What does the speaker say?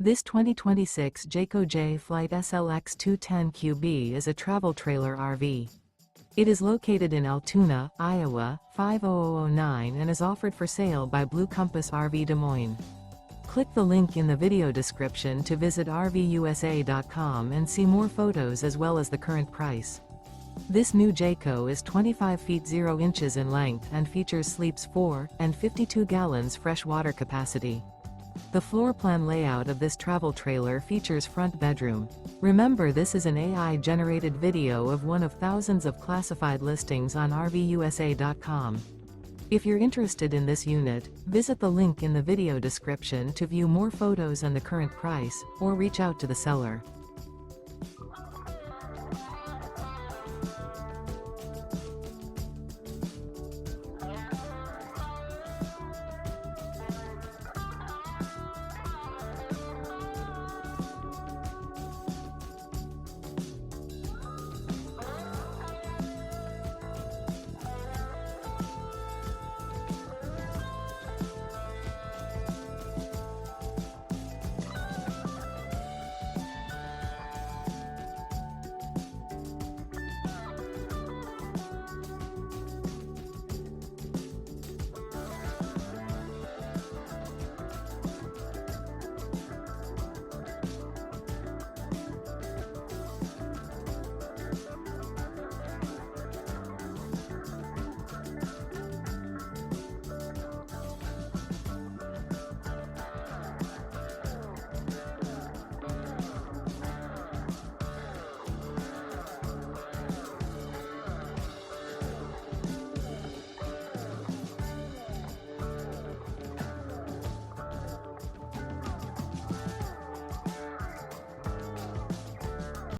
This 2026 Jayco Jay Flight SLX 210QB is a travel trailer RV. It is located in Altoona, Iowa, 50009 and is offered for sale by Blue Compass RV Des Moines. Click the link in the video description to visit RVUSA.com and see more photos as well as the current price. This new Jayco is 25 feet 0 inches in length and features sleeps 4 and 52 gallons fresh water capacity. The floor plan layout of this travel trailer features front bedroom. Remember, this is an AI-generated video of one of thousands of classified listings on RVUSA.com. If you're interested in this unit, visit the link in the video description to view more photos and the current price, or reach out to the seller.